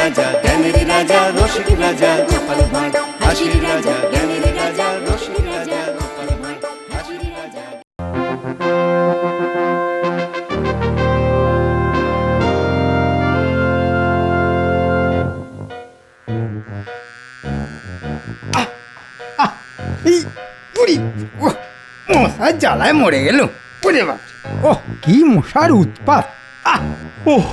রাজা জ্ঞানের রাজা রসিক রাজা গোপাল ভাঁড় হাসির রাজা জ্ঞানের রাজা রসিক রাজা গোপাল ভাঁড় হাসির রাজা। এই উড়ি মশার জ্বালায় মরে গেল। ওরে বাপ, ও কি মশার উৎপাত! ওহ,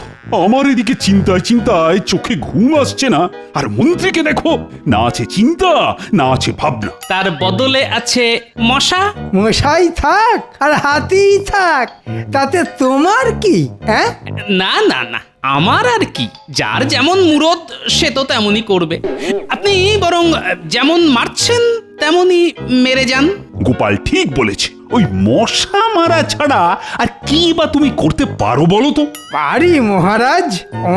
আমার এদিকে চিন্তায় চিন্তায় চোখে ঘুম আসছে না, আর মন্ত্রীকে দেখো, না আছে চিন্তা না আছে ভাবনা। তার বদলে আছে মশা। মশাই থাক আর হাতিই থাক, তাতে তোমার কি? হ্যাঁ, না না না, আমার আর কি, যার যেমন মুরদ সে তো তেমনই করবে। আপনি বরং যেমন মারছেন তেমনই মেরে যান। গোপাল ঠিক বলেছে, ওই মশা মারা ছাড়া আর কি বা তুমি করতে পারো বলো তো? পারি মহারাজ,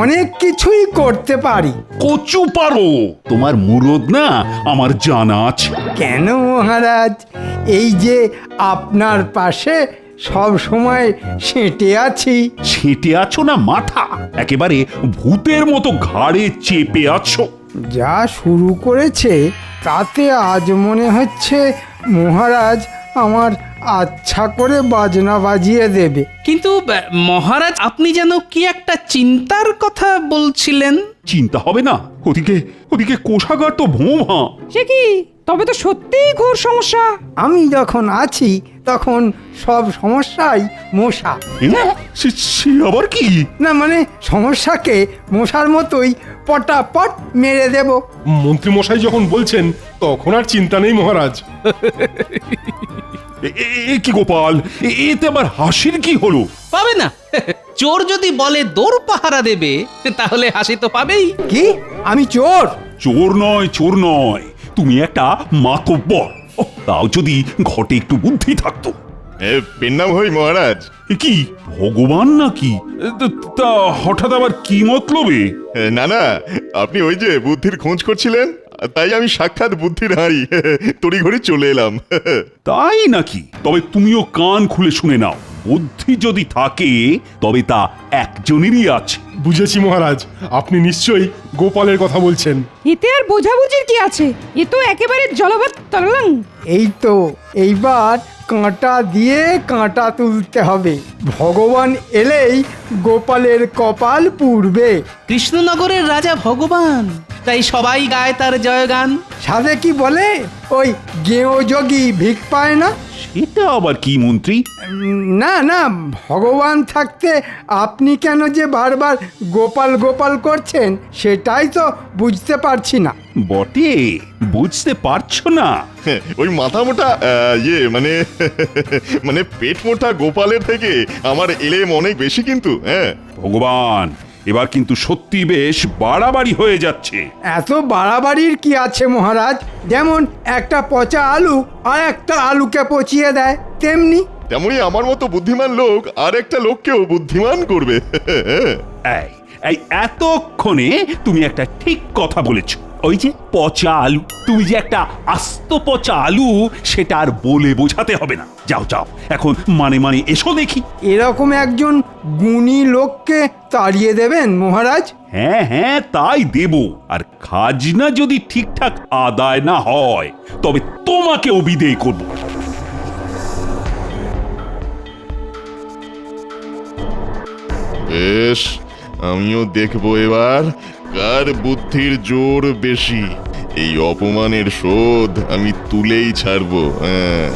অনেক কিছুই করতে পারি। কচু পারো, তোমার মুরদ না আমার জানা আছে। কেন মহারাজ, এই যে আপনার পাশে সব সময় সেঁটে আছি। ছেটে আছো না মাথা, একেবারে ভূতের মতো ঘাড়ে চেপে আছো। যা শুরু করেছে তাতে আজ মনে হচ্ছে মহারাজ আমার আচ্ছা করে বাজনা বাজিয়ে দেবে। কিন্তু মহারাজ, আপনি যেন কি একটা চিন্তার কথা বলছিলেন। চিন্তা হবে না, ওদিকে ওদিকে কোষাগার তো ভোঁ। সে কি, তবে তো সত্যিই ঘোর সমস্যা। আমি যখন আছি তখন সব সমস্যাই মশা। সে আবার কি? না মানে সমস্যাকে মশার মতোই পটাপট মেরে দেব। মন্ত্রী মশাই যখন বলছেন তখন আর চিন্তা নেই মহারাজ। এ কি গোপাল, এতে আবার হাসির কি হলো? পাবে না? চোর যদি বলে দৌড় পাহারা দেবে, তাহলে হাসি তো পাবেই। কি, আমি চোর? চোর নয়, চোর নয়, তুমি একটা মাতব্বর। তাও যদি ঘটে একটু বুদ্ধি থাকতো। পেন্নাম হই মহারাজ। এ কি ভগবান নাকি? তা হঠাৎ আবার কি মতলবে? না না, আপনি ওই যে বুদ্ধির খোঁজ করছিলেন, তাই আমি সাক্ষাৎ বুদ্ধির হাঁড়ি তড়িঘড়ি চলে এলাম। তাই নাকি? তবে তুমিও কান খুলে শুনে নাও, বুদ্ধি যদি থাকে তবে তা একজনেরই আছে। বুঝেছি মহারাজ, আপনি নিশ্চয়ই গোপালের কথা বলছেন। এতে আর বোঝাবুঝির কি আছে, এ তো একেবারে জলভাত তরলাং। এই তো, এইবার কাঁটা দিয়ে কাঁটা তুলতে হবে। ভগবান এলেই গোপালের কপাল পুড়বে। কৃষ্ণনগরের রাজা ভগবান, তাই সবাই গায় তার জয়গান। সাথে কি বলে, ওই গেঁয়ো যোগী ভিক পায় না। সেটা আবার কি মন্ত্রী? না না, ভগবান থাকতে আপনি কেন যে বারবার গোপাল গোপাল করছেন সেটাই তো বুঝতে পারছি না। বটে, বুঝতে পারছো না? ওই মাথা মোটা মানে মানে পেট মোটা গোপালের থেকে আমার এলেম অনেক বেশি কিন্তু। হ্যাঁ ভগবান, এবার কিন্তু সত্যি বেশ বাড়াবাড়ি হয়ে যাচ্ছে। এত বাড়াবাড়ির কি আছে মহারাজ? যেমন একটা পচা আলু আর একটা আলুকে পচিয়ে দেয়, তেমনি তেমনি আমার মতো বুদ্ধিমান লোক আর একটা লোককেও বুদ্ধিমান করবে। এই এই এতক্ষণে তুমি একটা ঠিক কথা বলেছ। ওই যে পচা আলু, তুমি যে একটা আস্ত পচা আলু সেটা আর বলে বোঝাতে হবে না। যাও যাও, এখন মানে মানে এসো দেখি। এরকম একজন গুণী লোককে তাড়িয়ে দেবেন মহারাজ? হ্যাঁ হ্যাঁ, তাই দেব। আর খাজনা যদি ঠিকঠাক আদায় না হয় তবে তোমাকেও বিদেয় করব। বেশ, আমিও দেখবো এবার কার বুদ্ধির জোর বেশি। এই অপমানের শোধ আমি তুলেই ছাড়বো। হ্যাঁ,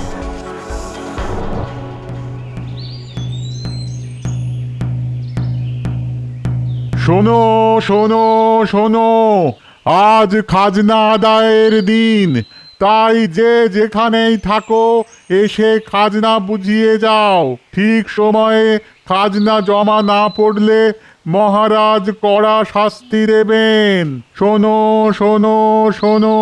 শোনো শোনো শোনো, আজ খাজনা আদায়ের দিন, তাই যে যেখানেই থাকো এসে খাজনা বুঝিয়ে যাও। ঠিক সময়ে খাজনা জমা না পড়লে মহারাজ কড়া শাস্তি দেবেন। শোনো শোনো শোনো।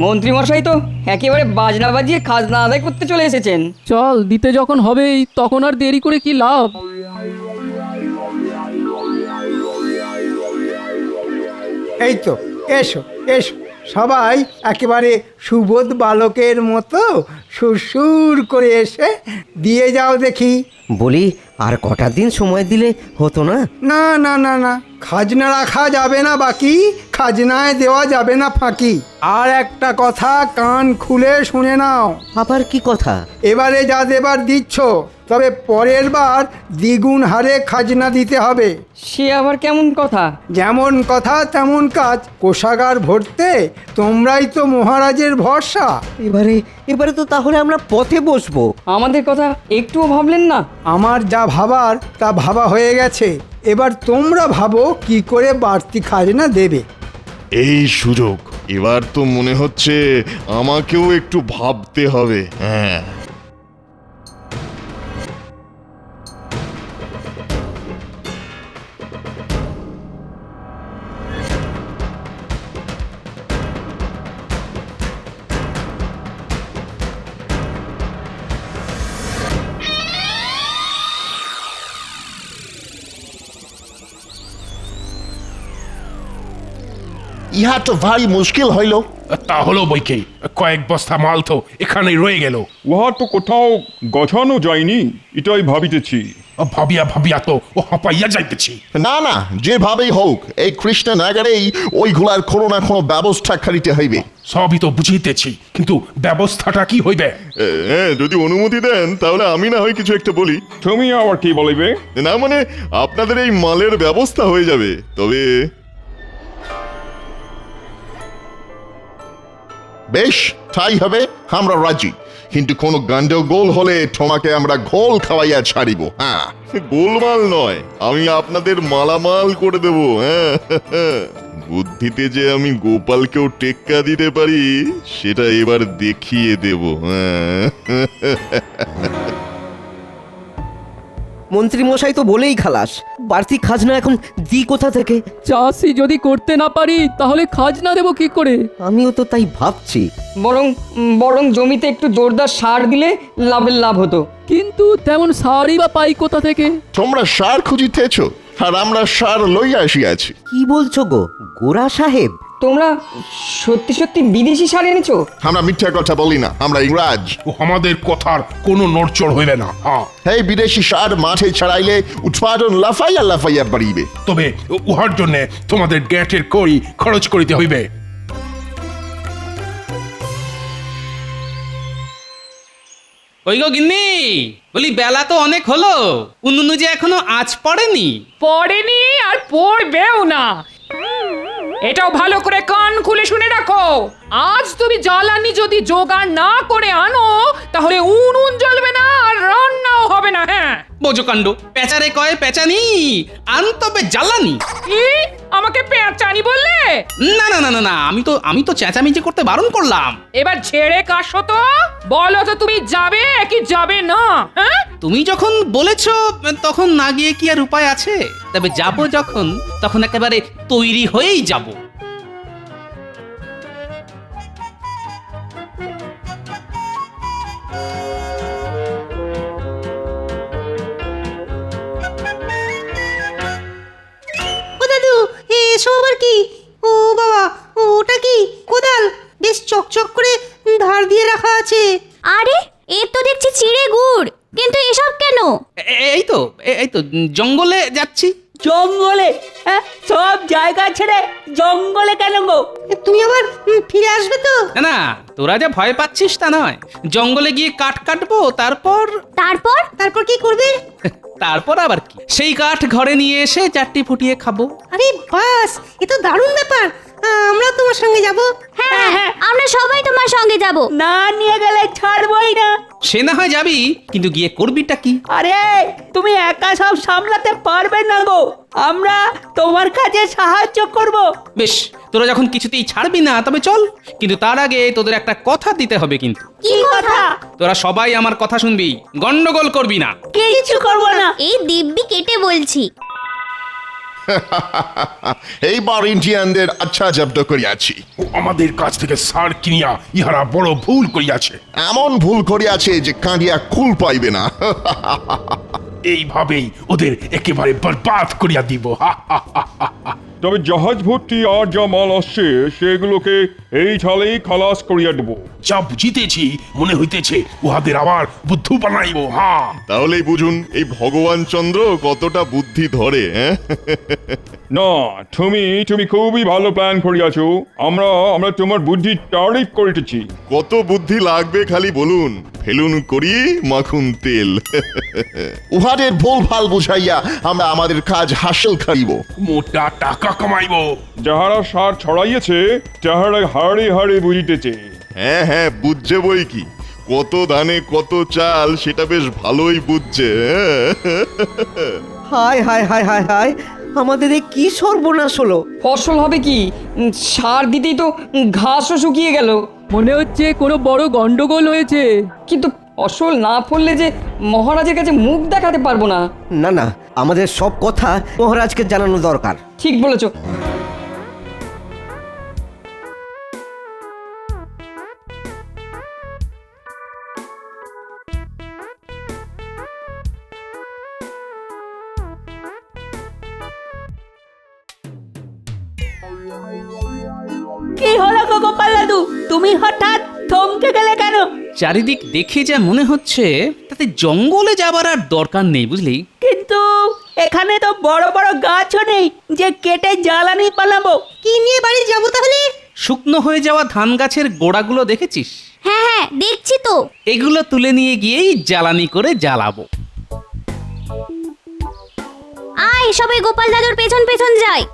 মন্ত্রী মশাই তো একেবারে বাজনা বাজিয়ে খাজনা আদায় করতে চলে এসেছেন। চল, দিতে যখন হবেই তখন আর দেরি করে কি লাভ? এই তো, এসো এসো, সবাই একেবারে সুবোধ বালকের মতো সুরসুর করে এসে দিয়ে যাও দেখি। বলি, আর কটা দিন সময় দিলে হতো না? না না না না, খাজনা রাখা যাবে না বাকি, খাজনায় দেওয়া যাবে না ফাঁকি। আর একটা কথা কান খুলে শুনে নাও, আবার কি কথা? এবারে যা দেবার দিচ্ছ, তবে পরের বার দ্বিগুণ হারে খাজনা দিতে হবে। সে আবার কেমন কথা? যেমন কথা তেমন কাজ। কোষাগার ভরতে তোমরাই তো মহারাজের ভরসা। এবারে তো তাহলে আমরা পথে বসবো। আমাদের কথা একটুও ভাবলেন না? আমার যা ভাবার তা ভাবা হয়ে গেছে, এবার তোমরা ভাবো কি করে বাড়তি খাজনা দেবে। এই সুযোগ, এবার তো মনে হচ্ছে আমাকেও একটু ভাবতে হবে। হ্যাঁ, ইহা তো ভারী মুশকিল হইল। তা হলো বইকে, কয়েক বস্তা মাল তো এখানেই রয়ে গেল। উহা তো কোথাও গছানো যায়নি, এটাই ভাবিতেছি। ভাবিয়া ভাবিয়া তো ও হাঁপাইয়া যাইতেছি। না না, যেভাবেই হোক এই কৃষ্ণনগরেই ওইগুলার কোনো না কোনো ব্যবস্থা করিতে হইবে। সবই তো বুঝিতেছি, কিন্তু ব্যবস্থাটা কি হইবে? যদি অনুমতি দেন তাহলে আমি না হয় কিছু একটা বলি। তুমি আবার কি বলিবে? না মানে আপনাদের এই মালের ব্যবস্থা হয়ে যাবে, তবে বেশ, তাই হবে, আমরা রাজি। কিন্তু কোনো গন্ডগোল হলে তোমাকে আমরা ঘোল খাওয়াইয়া ছাড়িব। হ্যাঁ, গোলমাল নয়, আমি আপনাদের মালামাল করে দেব। হ্যাঁ, বুদ্ধিতে যে আমি গোপালকেও টেক্কা দিতে পারি সেটা এবার দেখিয়ে দেব। হ্যাঁ, মন্ত্রী মশাই তো বলেই খালাস, বাড়তি খাজনা এখন দি কোথা থেকে? চাষি যদি করতে না পারি তাহলে খাজনা দেবো কি করে? আমিও তো তাই ভাবছি। বরং জমিতে একটু জোরদার সার দিলে লাভের লাভ হতো। কিন্তু তেমন সারই বা পাই কোথা থেকে? তোমরা সার খুঁজিতেছ আর আমরা সার লইয়া আসিয়াছি। কি বলছো গো গোরা সাহেব? তোমরা সত্যি সত্যি বিদেশি সার এনেছো? আমরা মিথ্যা কথা বলি না, আমরা ইংরাজ। ও আমাদের কথার কোনো নড়চড় হইবে না। হ্যাঁ, এই বিদেশি সার মাঠে ছড়াইলে উৎপাদন লাফাইয়া লাফাইয়া বাড়িবে। তবে উহার জন্য তোমাদের গ্যাটের কড়ি খরচ করিতে হইবে। ওই গো গিন্নি, বলি বেলা তো অনেক হলো, উনুনে যে এখনো আঁচ পড়েনি। পড়েনি আর পড়বেও না। এটাও ভালো করে কান খুলে শুনে রাখো, আজ তুমি জ্বালানি যদি জোগাড় না করে আনো তাহলে উনুন জ্বলবে না আর রান্নাও হবে না। হ্যাঁ, বোঝো কাণ্ড, পেঁচারে কয় পেঁচানি, আন তবে জ্বালানি। কি আমাকে পেঁচানি বললে? না না না না না, আমি তো চেঁচামেচি করতে বারণ করলাম। এবার ছেড়ে কাশো তো, বলো তো তুমি যাবে কি যাবে না? হ্যাঁ, তুমি যখন বলেছো তখন না গিয়ে কি আর উপায় আছে? তবে যাব যখন, তখন একেবারে তৈরি হয়েই যাব। ও দাদু, এসব আবার কি? ও বাবা, ওটা কি কোদাল? বেশ চকচক করে ধার দিয়ে রাখা আছে। আরে এ তো দেখছি চিড়ে গুড়, কিন্তু এসব কেন? এই তো জঙ্গলে যাচ্ছি। জঙ্গলে? হ্যাঁ, সব জায়গা ছেড়ে জঙ্গলে কেন গো? তুমি আবার ফিরে আসবে তো? না না, তোরা যা ভয় পাচ্ছিস তা নয়। জঙ্গলে গিয়ে কাঠ কাটবো, তারপর তারপর কি করবে? তারপর আবার কি, সেই কাঠ ঘরে নিয়ে এসে চারটি ফুটিয়ে খাবো। আরে বাস, এ তো দারুণ ব্যাপার। আমরা তোমার সঙ্গে যাব। হ্যাঁ হ্যাঁ, আমরা সবাই তোমার সঙ্গে যাব। না নিয়ে গেলে ছাড়বই না। সে না হয় যাবি, কিন্তু গিয়ে করবিটা কি? আরে তুমি একা সব সামলাতে পারবে না গো, আমরা তোমার কাছে সাহায্য করব। বেশ, তোরা যখন কিছুতেই ছাড়বি না তবে চল, কিন্তু তার আগে তোদের একটা কথা দিতে হবে। কিন্তু কি কথা? তোরা সবাই আমার কথা শুনবি, গন্ডগোল করবি না। কিছু করব না। এই দিব্যি কেটে বলছি। এইবার ইন্ডিয়ানদের আচ্ছা জব্দ করিয়াছি। আমাদের কাছ থেকে সার কিনিয়া ইহারা বড় ভুল করিয়াছে। এমন ভুল করিয়াছে যে কাঁদিয়া কুল পাইবে না। এইভাবেই ওদের একেবারে বরবাদ করিয়া দিব। তবে জাহাজ ভর্তি আর যা মাল আসছে সেগুলোকে এই ছলেই খালাস করিয়া দেব। যা বুঝিতেছি মনে হইতেছে উহাদের আবার বুদ্ধু বানাইব। হ্যাঁ, তাহলেই বুঝুন এই ভগবান চন্দ্র কতটা বুদ্ধি ধরে। হ্যাঁ, না, তুমি খুবই ভালো প্ল্যান করিয়াছো। আমরা তোমার বুদ্ধি তারিফ করিতেছি। কত বুদ্ধি লাগবে খালি বলুন, ফেলুন করি মাখুন তেল। উহাদের ভুল ভাল বুঝাইয়া আমরা আমাদের কাজ হাসিল করিব। মোটা টাকা কামাইব। যাহারা সার ছড়াইয়াছে তাহারা হাড়ে হাড়ে বুঝিতেছে। হ্যাঁ হ্যাঁ, বুঝছে বই কি, কত ধানে কত চাল সেটা বেশ ভালোই বুঝছে। হায় হায় হায় হায় হায়, আমাদের এ কি সর্বনাশ হলো। ফসল হবে কি, সার দিতেই তো ঘাসও শুকিয়ে গেল। মনে হচ্ছে কোনো বড় গন্ডগোল হয়েছে। কিন্তু ফসল না ফললে যে মহারাজের কাছে মুখ দেখাতে পারবো না। না না, আমাদের সব কথা মহারাজকে জানানো দরকার। ঠিক বলেছো। কি হলো গো গোপাল দাদু, তুমি হঠাৎ থমকে গেলে কেন? চারিদিক দেখে যা মনে হচ্ছে তাতে জঙ্গলে যাবার আর দরকার নেই, বুঝলি? কিন্তু এখানে তো বড় বড় গাছও নেই যে কেটে জ্বালানি বানাবো। কি নিয়ে বাড়ি যাবো তাহলে? শুকনো হয়ে যাওয়া ধান গাছের গোড়াগুলো দেখেছিস? হ্যাঁ হ্যাঁ দেখছি তো। এগুলো তুলে নিয়ে গিয়েই জ্বালানি করে জ্বালাবো। আয় সবাই গোপাল দাদুর পেছন পেছন যাই।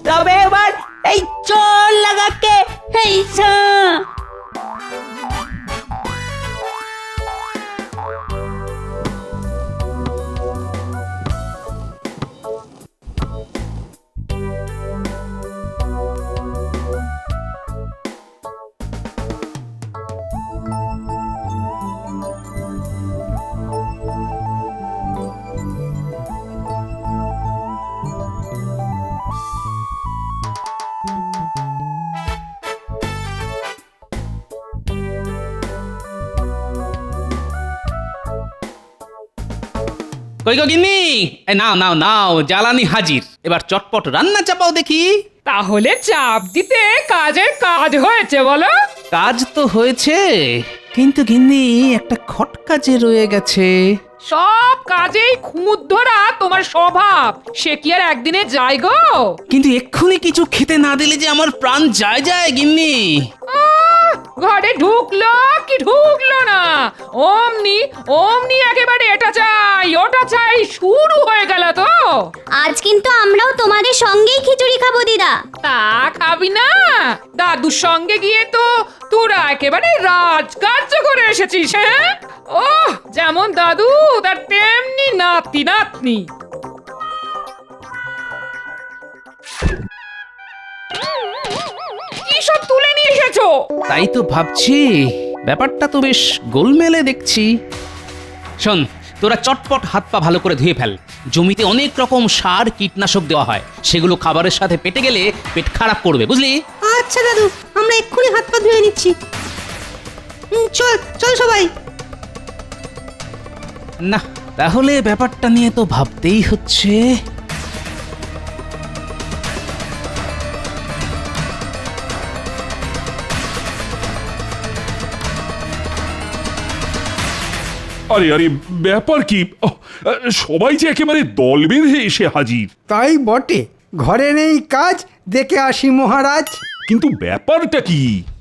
তবে এবার এই চল লাগাকে এই সা। কই গো গিন্নি, এই নাও নাও নাও, জ্বালানি হাজির। এবার চটপট রান্না চাপাও দেখি। তাহলে চাপ দিতে কাজের কাজ হয়েছে বলো? কাজ তো হয়েছে, কিন্তু গিন্নি একটা খটকা যে রয়ে গেছে। সব কাজেই খুঁত ধরা তোমার স্বভাব, সে কি আর একদিনে যায় গো? কিন্তু এক্ষুনি কিছু খেতে না দিলে যে আমার প্রাণ যায় যায় গিন্নি। ঘরে ঢুকলো কি ঢুকলো না, অমনি অমনি একেবারে এটা চাই ওটা চাই শুরু হয়ে গেল তো। আজ কিন্তু আমরাও তোমাদের সঙ্গেই খিচুড়ি খাবো দিদা। তা খাবি না? দাদুর সঙ্গে গিয়ে তো তোরা একেবারে রাজকার্য করে এসেছিস। হ্যাঁ, ওহ, যেমন দাদু তার তেমনি নাতি নাতনি। কি সব তুলে নিয়ে এসেছো? তাই তো ভাবছি, ব্যাপারটা তো বেশ গোলমেলে দেখছি। শোন, তোরা চটপট হাত পা ভালো করে ধুয়ে ফেল। জমিতে অনেক রকম সার কীটনাশক দেওয়া হয়, সেগুলো খাবারের সাথে পেটে গেলে পেট খারাপ করবে, বুঝলি? আচ্ছা দাদু, আমরা এক্ষুনি হাত পা ধুয়ে নিচ্ছি। চল চল সবাই। না, তাহলে ব্যাপারটা নিয়ে তো ভাবতেই হচ্ছে। আরে আরে, ব্যাপার কি? সবাই যে একেবারে দল বেঁধে এসে হাজির। তাই বটে, ঘরে নেই কাজ, দেখে আসি মহারাজ। কিন্তু ব্যাপারটা কি?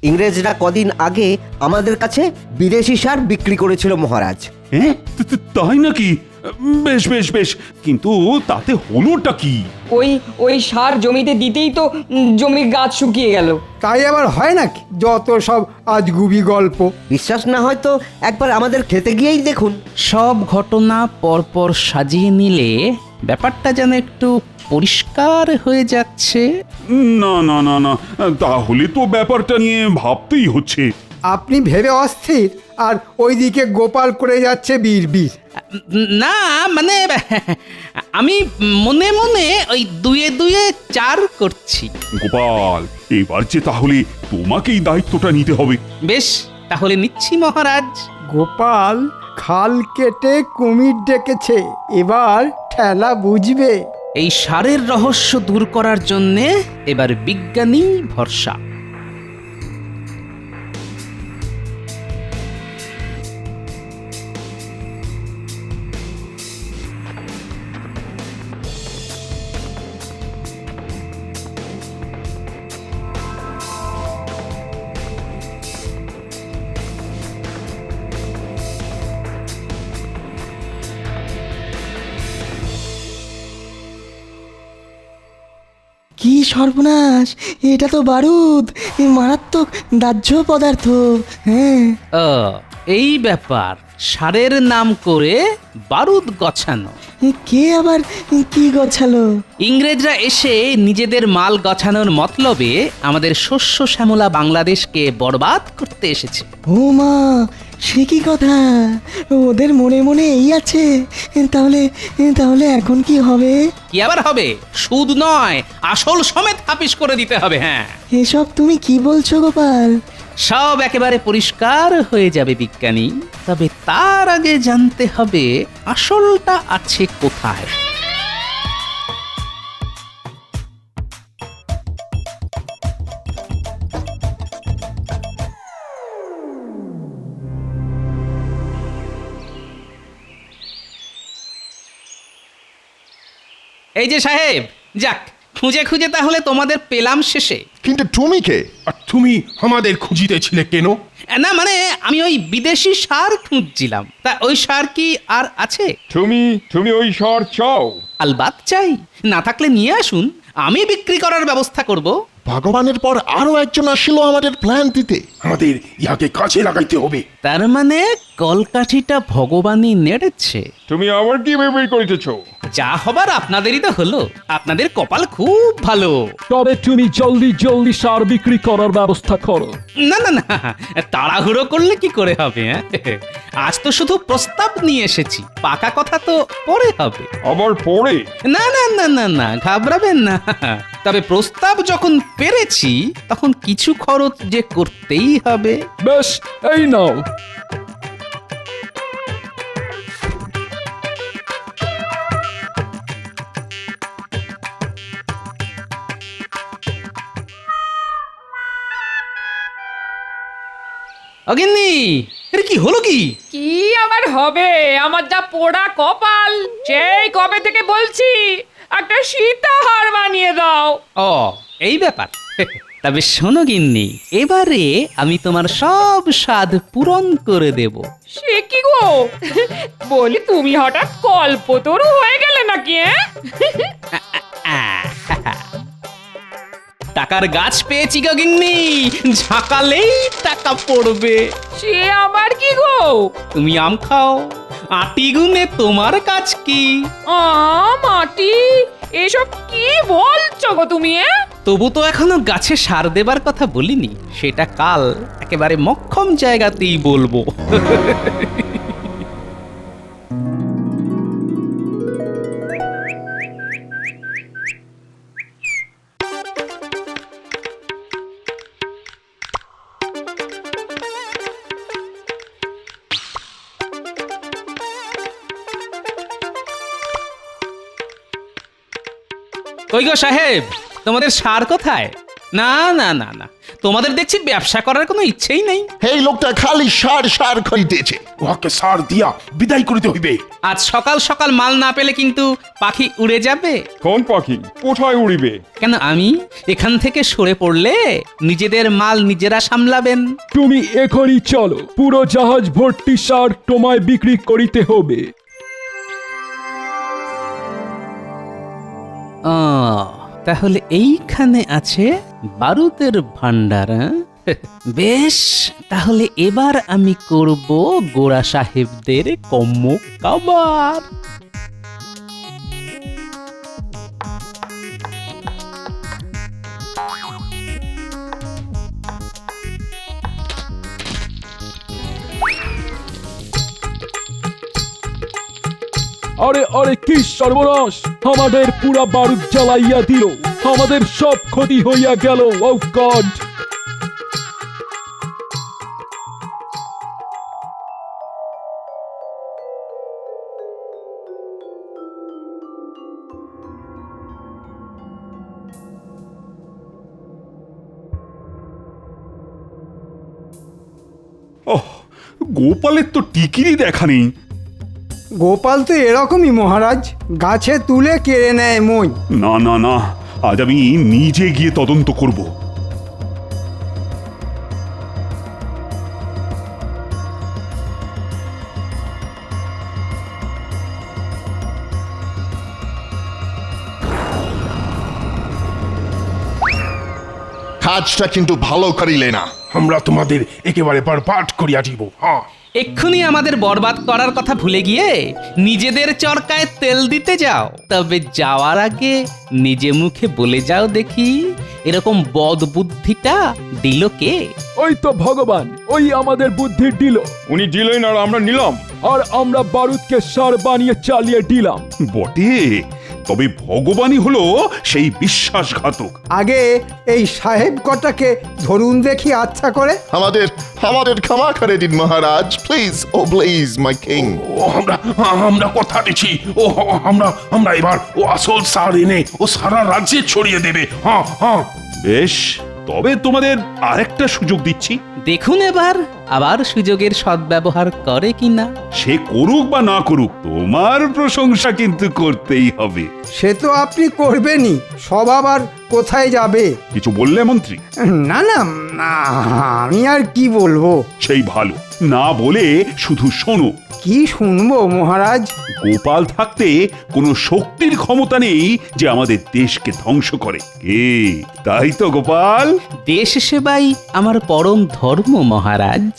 ইংরেজরা কদিন আগে আমাদের কাছে বিদেশি সার বিক্রি করেছিল মহারাজ। হ্যাঁ, তাই নাকি? বেশ বেশ বেশ, কিন্তু তাতে হলোটা কি? ওই সার জমিতে দিতেই তো জমির গাছ শুকিয়ে গেল। তাই আবার হয় নাকি? যত সব আজগুবি গল্প। বিশ্বাস না হয় তো একবার আমাদের খেতে গিয়েই দেখুন। সব ঘটনা পরপর সাজিয়ে নিলে ব্যাপারটা যেন একটু পরিষ্কার হয়ে যাচ্ছে। না না না না, তাহলে তো ব্যাপারটা নিয়ে ভাবতেই হচ্ছে। আপনি ভেবে অস্থির, আর ওইদিকে গোপাল করে যাচ্ছে বীর। না মানে আমি মনে মনে ওই দুয়ে দুয়ে চার করছি। গোপাল, এবার যে তাহলে তোমাকেই দায়িত্বটা নিতে হবে। বেশ, তাহলে নিচ্ছি মহারাজ। গোপাল খাল কেটে কুমির ডেকেছে, এবার ঠেলা বুঝবে। এই সারের রহস্য দূর করার জন্যে এবার বিজ্ঞানী ভরসা। কি সর্বনাশ, এটা তো বারুদ, মারাত্মক দাহ্য পদার্থ। হ্যাঁ, ও এই ব্যাপার, সারের নাম করে বারুদ গছানো। কে আবার কি গছালো? ইংরেজরা এসে নিজেদের মাল গছানোর মতলবে আমাদের শস্য শ্যামলা বাংলাদেশকে বরবাদ করতে এসেছে। ও মা, সে কি কথা? ওদের মনে মনে এই আছে। তাহলে তাহলে এখন কি হবে? কি আবার হবে? সুদ নয়, আসল সমেত হাফিস করে দিতে হবে। হ্যাঁ, এসব তুমি কি বলছো গোপাল? সব একেবারে পরিষ্কার হয়ে যাবে বিজ্ঞানী, তবে তার আগে জানতে হবে আসলটা আছে কোথায়। এই যে সাহেব, যাক খুঁজে খুঁজে তাহলে তোমাদের পেলাম শেষে। কিন্তু তুমি কে? আর তুমি আমাদের খুঁজিতেছিলে কেন? না মানে আমি ওই বিদেশি সার খুঁজছিলাম, তা ওই সার কি আর আছে? তুমি ওই সার চাও? আলবাত চাই, না থাকলে নিয়ে আসুন, আমি বিক্রি করার ব্যবস্থা করব। ভগবানের পর আরো একজন আসছিল আমাদের প্ল্যান দিতে। আমাদের ইয়াকে কাজে লাগাইতে হবে। তার মানে কলকাঠিটা ভগবানই নেড়েছে। তুমি আবার কি ভেবে করিতেছো? যা হবার আপনাদেরই তো হলো, আপনাদের কপাল খুব ভালো। তবে তুমি জলদি জলদি সার বিক্রি করার ব্যবস্থা করো। না না না, তাড়াহুড়ো করলে কি করে হবে? আজ তো শুধু প্রস্তাব নিয়ে এসেছি, পাকা কথা তো পরে হবে। আবার পরে? না না না না না, ঘাবড়াবেন না। তবে প্রস্তাব যখন পেরেছি তখন কিছু খরচ যে করতেই হবে। বেশ, এই নাও। অগিন্নি, এর কি হলো? কি কি আবার হবে? আমার যা পোড়া কপাল, সেই কবে থেকে বলছি একটা সীতাহার বানিয়ে দাও। ও এই ব্যাপার। তবে শোনো গিন্নি, এবারে আমি তোমার সব স্বাদ পূরণ করে দেব। সে কি গো, বলি তুমি হঠাৎ কল্পতরু হয়ে গেলে নাকি? টাকার গাছ পেয়েছি গো গিন্নি, ঝাঁকালেই টাকা পড়বে। সে আবার কি গো? তুমি আম খাও, আটি গুনে তোমার কাজ কি? মাটি, এসব কি বলছো গো তুমি? তবু তো এখনো গাছে সার দেবার কথা বলিনি, সেটা কাল একেবারে মক্ষম জায়গাতেই বলবো। কই গো সাহেব, তোমাদের সার কোথায়? না না না না, তোমাদের দেখছি ব্যবসা করার কোনো ইচ্ছেই নেই। এই লোকটা খালি সার সার খাইতেছে। উহাকে সার দিয়া বিদায় করিতে হইবে। আজ সকাল সকাল মাল না পেলে কিন্তু পাখি উড়ে যাবে। কোন পাখি? কোথায় উড়িবে? কেন, আমি এখান থেকে সরে পড়লে নিজেদের মাল নিজেরা সামলাবেন। তুমি এখনই চলো, পুরো জাহাজ ভর্তি সার তোমায় বিক্রি করিতে হবে। তাহলে এইখানে আছে বারুদের ভান্ডার। বেশ, তাহলে এবার আমি করব গোড়া সাহেবদের কম্ম কাবার। আরে আরে, কি সর্বনাশ! আমাদের পুরা বারুদ জ্বালাইয়া দিল, আমাদের সব ক্ষতি হইয়া গেল। ও গড! গোপালের তো টিকিরই দেখা নেই। গোপাল তো এরকমই মহারাজ, গাছে তুলে কেড়ে নেয় মই। না না না, আজ আমি নিজে গিয়ে তদন্ত করব। কাজটা কিন্তু ভালো করিলে না। আমরা তোমাদের একেবারে বরবাদ করিয়া দিব। হ্যাঁ, এক্ষুনি আমাদের বরবাদ করার কথা ভুলে গিয়ে নিজেদের চরকায় তেল দিতে যাও। তবে যাওয়ার আগে নিজে মুখে বলে যাও দেখি, এরকম বদ বুদ্ধিটা দিল কে? ওই তো ভগবান, ওই আমাদের বুদ্ধি দিল। উনি দিলেন আর আমরা নিলাম। আর আমরা বারুদকে সার বানিয়ে চালিয়ে দিলাম। বটে, তবে ভগবানই হলো সেই বিশ্বাসঘাতক। আগে এই সাহেব কটাকে ধরুন দেখি আচ্ছা করে। আমাদের আমাদের ক্ষমা করে দিন মহারাজ, please, oh please my king. ও আমরা কথা দিচ্ছি, ও আমরা এবার ও আসল সার এনে ও সারা রাজ্যে ছড়িয়ে দেবে। হ্যাঁ হ্যাঁ। বেশ, তবে তোমাদের আরেকটা সুযোগ দিচ্ছি। দেখুন এবার আবার সুযোগের সদ্ব্যবহার করে কিনা। সে করুক বা না করুক, তোমার প্রশংসা কিন্তু করতেই হবে। সে তো আপনি করবেনই, সব আবার কোথায় যাবে? কিছু বললে মন্ত্রী? না না না, আমি আর কি বলবো। সেই ভালো, না বলে শুধু শোনো। কি শুনবো মহারাজ? গোপাল থাকতে কোনো শক্তির ক্ষমতা নেই যে আমাদের দেশকে ধ্বংস করে। কে, তাই তো গোপাল? দেশ সেবাই আমার পরম ধর্ম মহারাজ।